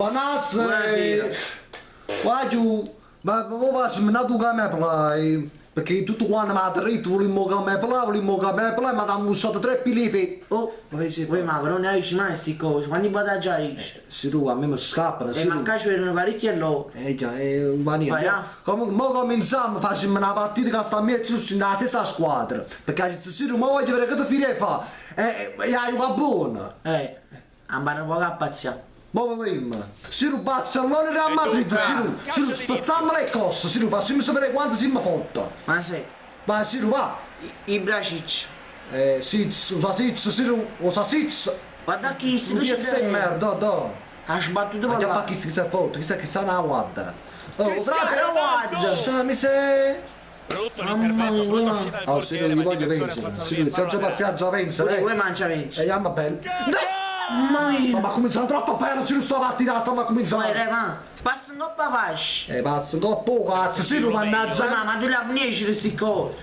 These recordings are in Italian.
Buonasera. Guarda, ma facciamo una tua me play. Perché tutto quanto mi ha detto volimmo che me play, ma dammo usato tre pilifi. Oh, voi ma non ne hai mai queste cose, quando vado già dici? Sì, tu a me mi scappano, sì. Ma qua ci vedono parecchi a loro. Già, va niente. Comunque, mo cominciamo, facciamo una partita che sta a me nella stessa squadra. Perché se tu voglio vedere che tu fine fa. E hai una buona. Ambare un po' a pazzia. Ma vediamo, se tu Barcellona e Real Madrid, se tu spezziamo le cose, se tu facciamo sapere quanto siamo fotta. Ma sei? Ma se tu va. Ibracic. Sitz, usa Sitz, se tu, usa Sitz. Guarda chi si Non c'è merda, da. Ha sbattuto Ma per già là. pa' chi si è fotta, chissà che sta una guarda. Oh, Cristiano Ronaldo. mi sei... Brutto Mamma l'intervento, mia. molto scena del Oh, se portiere, non gli ma voglio l'indicazione vincere, sulla se non solidarietà. c'è già pazienza a vincere, Pure mangia vince. E andiamo bene. Mamma Ma cominciano troppo bene, se non sto partita, stiamo a Vai, cominciare. ma passa un po' a fascia. Passa un po' cazzo, se non mannaggia. Ma tu la finisci queste cose.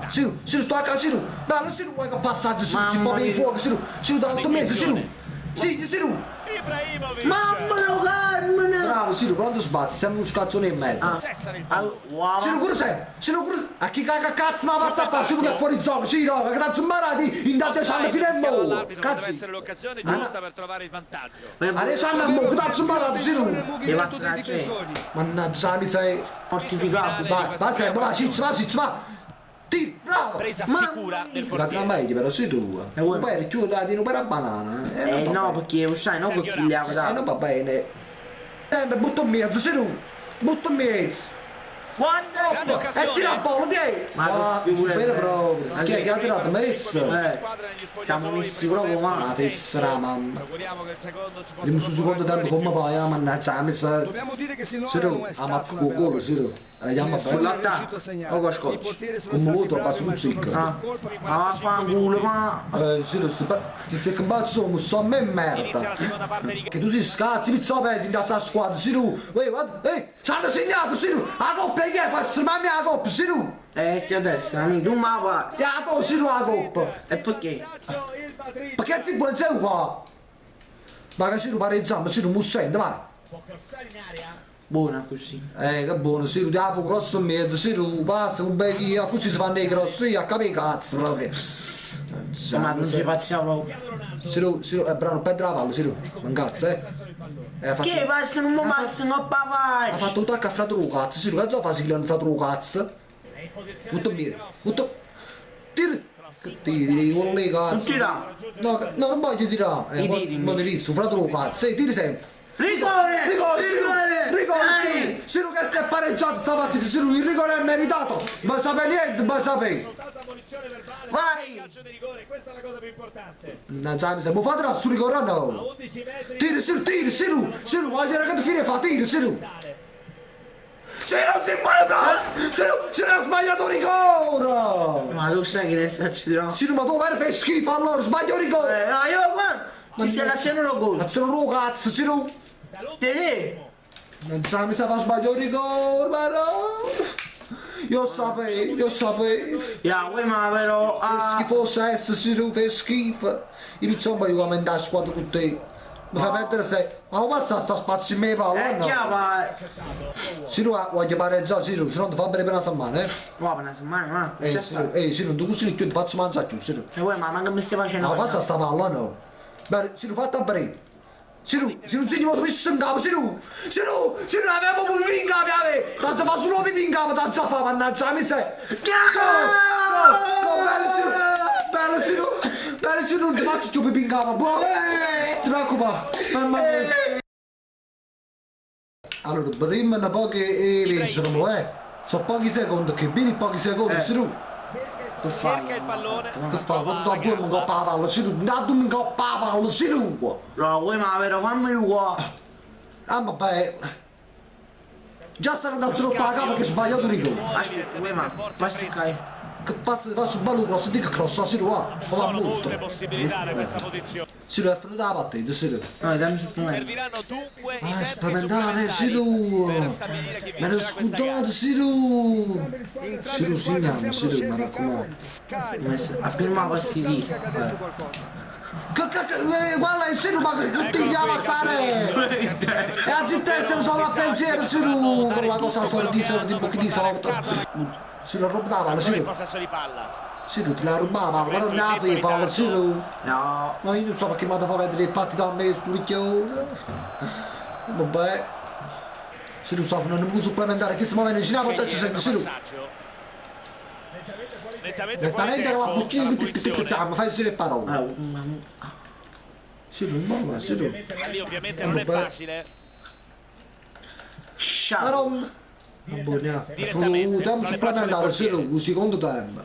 Se non sto a casa, se non. Bello, se non vuoi che passaggio, se non si Mamma può venire mia. fuori, se non da 8 mesi, se non. Sì, se non. Ibrahimovic. Mamma mia, Carmine. Bravo, Siro, quando sbatti, siamo uno scazzone e mezzo. Cessano il pallone. Wow. Siro, pure sei, Siro, pure. A chi caga cazzo, ma basta fare, Siro che è fuori gioco, Siro, che cazzo imparati, intanto c'hanno fino a mo'. L'arbitro deve Cazzo. essere l'occasione giusta per trovare il vantaggio. Adesso hanno a mo', che cazzo imparati, Siro. Movimento dei difensori. Mannaggia, mi sei. Fortificato. Va, sei, va, Sitz, va. Tì, bravo. Presa Ma- sicura del La portiere. meglio però sei tu. vuoi- Poi chiudo di per la banana. Non va No, bene. perché lo sai, no, perché gli ha dato. Non va bene. Beh, butto in mezzo, sei tu. Butto in mezzo. Guarda! Grande occasione. E tira il pollo, dai. Ma che figura bene è? proprio. Chi è che ha tirato? Messo. Squadra negli Stiamo spogliatoi, messi proprio male. La fessera, mamma. Auguriamo che il secondo si possa Io mi sul secondo tempo come vai, mannaggia, mi sa. Dobbiamo dire che sinora Sei tu, non è stata ammazzo una con bella culo, sei tu. Andiamo a Nessuno bene. è riuscito a segnare. Oh, scotch. I portieri sono Con stati muto, bravi, passo ma un zicco. soprattutto il colpo di Ah, fanculo, ma... Sei tu, ti sei che bacio, mi so a me Inizia la merda. seconda parte di Che tu sei scazzi, mi so vedi da sta squadra, sei tu. Guarda, ci hanno segnato, sei tu. La coppa è che può essere mamma la coppa, sei tu. C'è a destra, amico, tu ma va. Ya, tu sei tu la coppa. E perché? Perché ti vuoi sei qua? Ma che sei tu pareggiamo, sei tu mussendo, vai. Buona così. Che buono, sei tu ti apro grosso in mezzo, sei tu passa un bel dia, così si fanno i grossi, a capire cazzo proprio. Ma non si pazzia proprio. Sei tu, è bravo, perdere la palla, sei tu. Non cazzo, ha fatto, Che passa, non mi passa, non ha pavai. fatto un tacco a frattura cazzo, sei tu, che già fa si chiama frattura cazzo? Butto bene, butto. Tiri. Tiri, con le cazzo. Non tira. No, non voglio tirare. I tiri, Non ti visto, frattura cazzo, tiri sempre. Rigore! Rigore, se non che si è pareggiato stamattina, se lui il rigore è meritato, ma sapeva niente, ma sapeva. soltanto ammonizione verbale. Vai! Calcio di rigore, questa è la cosa più importante. Non c'è, mi fate la sul rigore o no? 11 metri. Tiri, se lui, voglio vedere che fine fa, tiri, se lui. Se non si muore bravo, se non ha sbagliato rigore. Ma tu sai che ne sta ci tirando? Se lui, ma tu fai schifo allora, sbaglio rigore. No, io guarda! Ci stai facendo lo gol. Azzurro cazzo, se lui. Te Non c'è, mi sa fa sbaglio rigore, ma no. Io sapevo. Ya, vuoi ma però... Che schifoso essere, se tu fai schifo. Io non so voglio commentare la squadra con te. Mi fai mettere sei. Ma come passa sta spazio in me palla, no? chiava... Se tu voglio pareggiare, se non ti fa bene per una setmana, eh? Guarda, una settimana, ma... Se non tu così tu ti faccio mangiare più, se no. E vuoi ma manca mi stai facendo... Ma passa sta palla, no? Bene, se non fatta bene. Se non si muove messo in capo, se non avevo pure in capo, t'ha già fatto solo pipi in capo, t'ha già fatto, mannaggia, mi sei. No, bello, se non ti faccio più pipi in capo, boh. Ti preoccupa, mamma mia. Allora, prima un po' che vincono, sono pochi secondi, che bene pochi secondi, se non. Cerca il pallone. Che fa? Quando da due mi coppa la palla, se non, da due mi coppa la palla, se non. No, vuoi ma però fammi qua. Ah, vabbè. Già sta andando sotto la capa che sbagliato rigore. Aspetta, vuoi ma... Basta che... Che passa di faccio ballo cross, dico cross, si va. Con la Sono molte busta. possibilità da questa posizione. Si è finita la partita, si No, dammi supplemento. Serviranno dunque i Ah, tempi spaventare, supplementari si per stabilire chi me lo vincerà questa gara. scudato, si Entrambe le segniamo, squadre sembrano mi scese in raccomando. campo. Scarico. Appena ma questi lì. Che adesso qualcosa. Guarda il Siru, ma che ti chiama passare? E a gente se ne sono a pensiero, Siru, con la cosa di bocchi di sorto. Siru rubava, Ancora in Siru. possesso di palla. Siru ti la rubava, ma non la FIFA, Siru. No. Ma io non so perché mi ha fatto vedere i patti da me, sto ricchione. Vabbè. Siru sta facendo un supplementare, che si muove vicino a te, ci sente, Siru. Nettamente fuori Nettamente con la tempo, bocchina dalla che punizione. mi fai dire le parole. Siru, no, Siru. Ma lì ovviamente non è facile. Scià. Maron. Buona. Direttamente, Tempo tra le braccia supplementare, del Siru, un secondo tempo.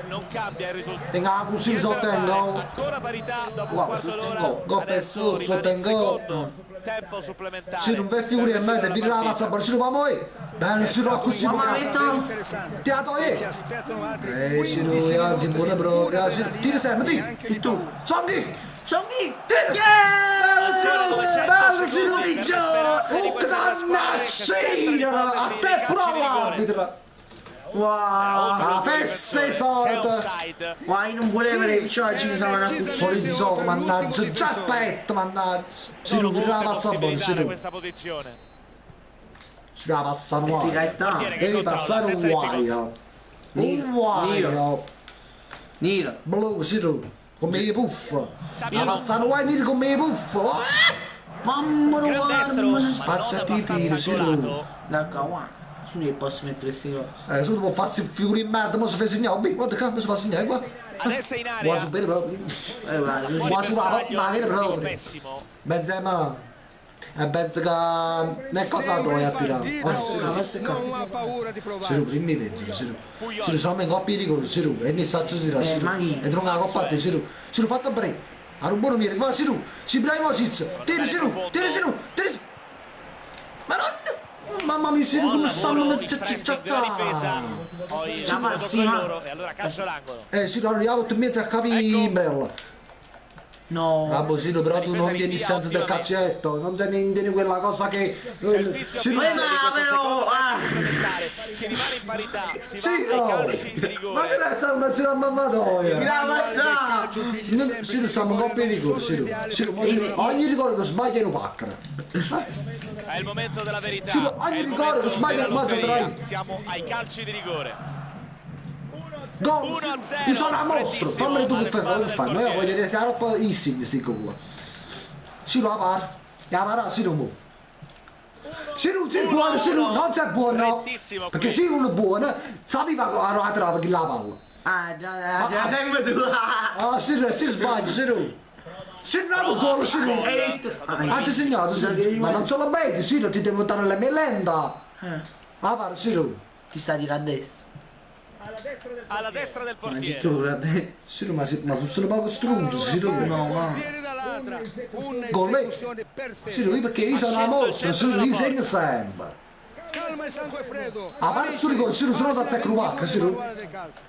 Non cambia il risultato. Tenga così Niente da sottengo. fare. Ancora parità dopo Wow, un quarto d'ora. Gol per Adesso su, rimane il sottengo. secondo tempo supplementare. Siru, non fai figure in mente, vieni la passa, Siru, va moi. Bene, Siru, così. Interessante. Ti ha dato Ci aspettano altri Siru, 15 oggi buona proprio. Siru, tira sempre, ti. Sei tu. Songhi. Songhi. Bello Siru, Riccio. Dannazzina, a te prova. Wow. La fessa È sorda. offside. Wow, io non volevo vedere ciò, ci sono una Fuori di gioco, mannaggia, già petto, mannaggia. Siru, Sono vieni la molte passa buona, possibilità da Siru. questa posizione. Siru, la passa tira nuova. il tanto. Che Devi controlla, passare un senza guaio. Un guaio. Niro. Blu, Siru, come i puffo. Sabino. La passa un guaio, Niro, come i puffo. Mamma Gran destro, mia. ma non Spazzati i abbastanza tiri, Siru. angolato. La cawana. Su ne posso mettere sti cose. Se tu puoi farsi figure in merda, ma si fa segnare. Guarda che si fa segnare qua. Adesso è in Vuoi area. subire proprio. Guarda, Fuori Vuoi subire bersaglio, ma vero tiro proprio. pessimo. Benzema. E penso che ne è cosa Segue vuoi il a tirare. partito, Oh, Siru. non ha paura di provare. Siru, primi pensi, Siru. Siru, siamo in coppia di rigore, Siru. E ne saccio si dirà, Siru. ma chi? E tronca la coppa a te, Siru. Siru, fatto break. A un buono mire, va Siru. Si Ibrahimovic. Tira Siru, tira Siru, tira Siru. Ma non... Mamma mia, Siru, Buon come stanno... lavoro di Frenz in della difesa. Poi La subito massima. dopo loro e allora calcio l'angolo. Siru, arriviamo in mezzo a capire Ecco. bella. no. Ah, boh, Siru, però tu difesa non tieni il rinvia, senso del ovviamente. calcetto. Non tieni quella cosa che... Il fischio Siru, finale di questo però, secondo ah. tempo supplementare. Si rimane in parità, si sì, va ai no. calci di Ma rigore. che ne sa una sera mammatoia? Grava Siru, siamo in coppia di rigore, Siru. Siru, ogni rigore che sbaglia è un paccara. È il momento della verità. Sì, ma È ogni il rigore momento che sbaglia della il mazzo lotteria. tra i- Siamo ai calci di rigore. Gol! 1-0, Io sono a mostro! Fammi tu che fai, alle che fai? spalle Noi del voglio vedere se era poi Issing, sti qua. Siru, la par. La parà, Siru, mo. Siru, sei buono, Siru, non sei buono. Freddissimo Perché qui. Siru non è buono, sapeva che la trava chi la palla. Ah, già sempre tu. Ah, Siru, si sbaglia, Siru. Siru, non è gol, Siru. Ha già segnato, Siru. Ma non solo bene, Siru, ti devo dare la melenda. La par, Siru. Chi sta di a destra? Alla destra del Ma portiere. addirittura a destra. Siru, ma fossero poco strunzo, Siru. No, ma. Portiere dall'altra, Gol, un'esecuzione perfetta. Siru, perché io sono a mostra, Siru, io segno sempre. Calma e sangue freddo. A parte sul rigore, Siru, sono da Zacrubacca, Siru. Manuale del calcio.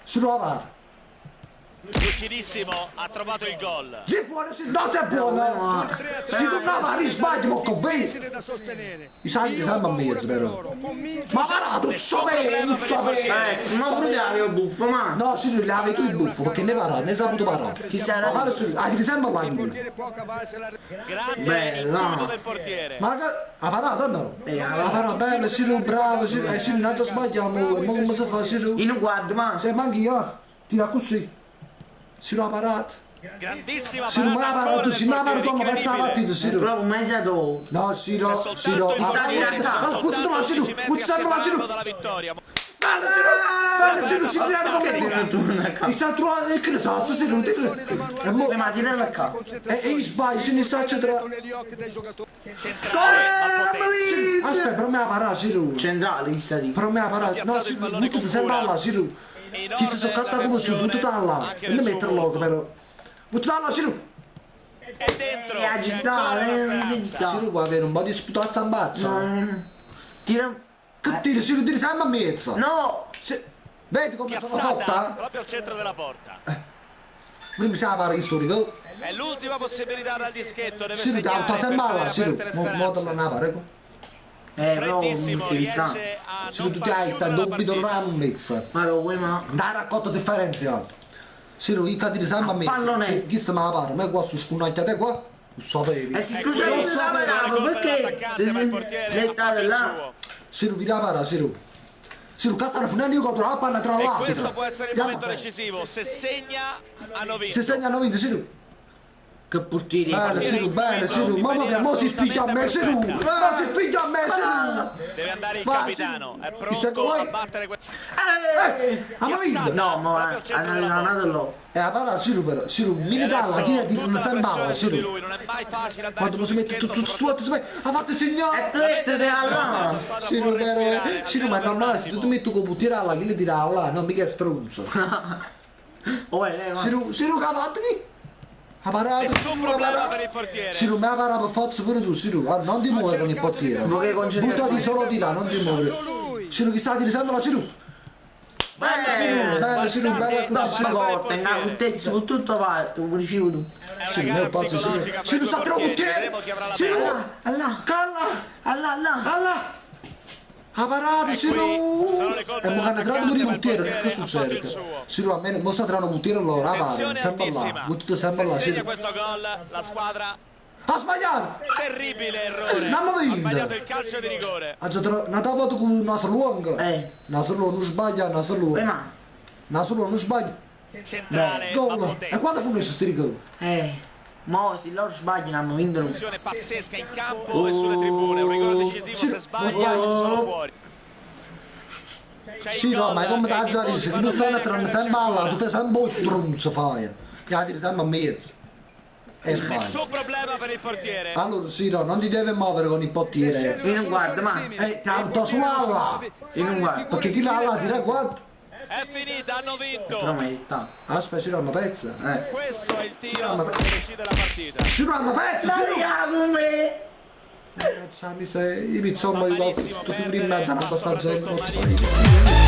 Siru, la par. Lucidissimo, ha trovato il gol. Sei buono, Siru, non sei buono. Si tornava a risbaglio, ma con me. Difficile da sostenere. I sangue sempre a mezzo, però. Ma parà, tu sapevi, non sapevi. Ma pure avevo buffo, ma. No, Siru, le avevi tu il buffo, perché ne parà, ne hai saputo parlare. Chi sarà? Ma pare su, devi sempre alla Il fine. portiere può cavarsi la Grande Bello. intuito del portiere. Ma ha parato no? Ha parato bene, Siru, bravo, Siru, Siru, non sbagliamo, ma come si fa, Siru? Io non guardo, ma. Se manchi io, tira così. Siru ha parato. Grandissima Siru, ma ha parata parato, ancora Siru, ma ha del parato, ma portiere, pensa la partita, incredibile. Siru. Proprio mangiato. No, Siru, Siru, Soltanto ha il parato. soltanto Puttana la Siru, 15 metri a puttana la Siru. separarlo dalla vittoria. Bene, Siru, si tira come mi sta trovando che ne so, Siru, e mo Ma tirare la qua. e io sbaglio, se ne sa c'è tra negli occhi dei giocatori. Centrale, ma potente. aspetta, però mi ha parato, Siru. Centrale, chi sta di? Però mi ha parato, no, Siru, buttati sempre là, Siru. Chi si sono cattato come su, buttati là. Anche Non nel mettere suo l'occhio, volto. però. Buttati là, Siru. È dentro. E C'è agitare, ancora una speranza. agitare. Siru può avere un po' di sputato a zambaccia. Tira. Che tiri, Siru, tiri sempre a mezzo. No! Vedi come sono Piazzata fatta? proprio al centro della porta. Prima mi sa fare il storico. È l'ultima possibilità dal dischetto, deve Siru, ti segnare ha per sempre tenere male, Siru. aperte le Mo te speranze. la nava, ecco. Però Freddissimo, non si sta. riesce a Siru, non tu ti far hai chiudere la dubbi partita. d'un mezzo. Ma lo vuoi, ma. Dai raccolta differenziata. Ciro, i cadili sempre a me. Pallone. Chi sta me la pare? Ma qua su scunacchia te qua? Lo sapevi. E se tu sei questo la è il paravo, gol perché dell'attaccante, ma il portiere sei ha stato fatto il là? suo. Ciro, vira para, Ciro. Ciro, cazzo, finendo io contro la panna tra E l'altro. questo può essere il momento decisivo. Se segna, hanno vinto. Se segnano vinto, Ciro. Che portiere. Bene, Ciro, bene, Ciro. Ma si figlia a me, Ciro. Ma si figlia a me, Ciro. Deve andare il Va, capitano. È Il pronto secondo a lei. battere questo. Hanno vinto. No, ma hanno dato loro. A para, Ciro, però. Ciro, militare, chi è di una semballa, Ciro. Lui non è mai facile andare Quando si mette tutto ha fatto il E segnale. tu te ne allora. Ciro, vero. Ciro, ma è normale, se tu ti metti con puttira là, chi le dirà là? Non mica è stronzo. Oh, lei, ma. Ciro, che ha fatto chi? Ha parato. Nessun problema per il portiere. Ciro, mi ha parato per forza pure tu, Ciro. Ah, non ti muovere con il portiere. Vuoi che concentrazione? Buttati solo di là, non ti muovere. Ciro, chi sta ti risembra la Ciro? Bene, Ciro, bella No, così, ma Ciro. forte, una fruttezza con tutto fatto, un rifiuto. È una Sì, gara mio pazzo, psicologica per Ciro i due sta troppo portieri. portiere. Vedremo chi avrà la Ciro, palla. Allah, calla. Allah. Alla! Ha parato, Ciro! sono le colpe E mo hanno tirato pure i portiere, che dell'attaccante, cosa ha fatto il succede? suo. Ciro, a me, mo sta tirando portiere loro, la Tensione sempre là, altissima. buttate sempre là, Se segna Ciro. questo gol, la squadra Ha sbagliato! terribile errore. Non lo Ha vinto. sbagliato il calcio di rigore. Ha già una volta con un naso lungo. Naso lungo, non sbaglia, naso lungo. Ma. Naso lungo, non sbaglia. Centrale a Gol! E potente. quando finisce sti gol? Mo, se loro sbagliano hanno vinto. Un'azione pazzesca in campo e sulle tribune. Un rigore decisivo, Sì, se sbaglia sono fuori. C'è il Sì, no, gol ma è come che da i già tifosi dice, che vanno non stanno bene entrando con sempre calcio alla, ancora. tu sei sempre un stronzo fai. Gli altri sempre a mezzo. E sbaglia. Nessun problema per il portiere. Allora, sì, no, non ti deve muovere con il portiere. Io non guardo, ma. Tanto sulla Io non guardo. perché chi l'ha tira guarda. È finita, hanno vinto. Però merita. Aspetta, ci una pezza. Questo è il tiro che decide la partita. Ci una pezza, ci come? mi sei, io mi sono mai Malissimo, tutto perdere, in merda, ma non sta gente, non soprattutto si fa.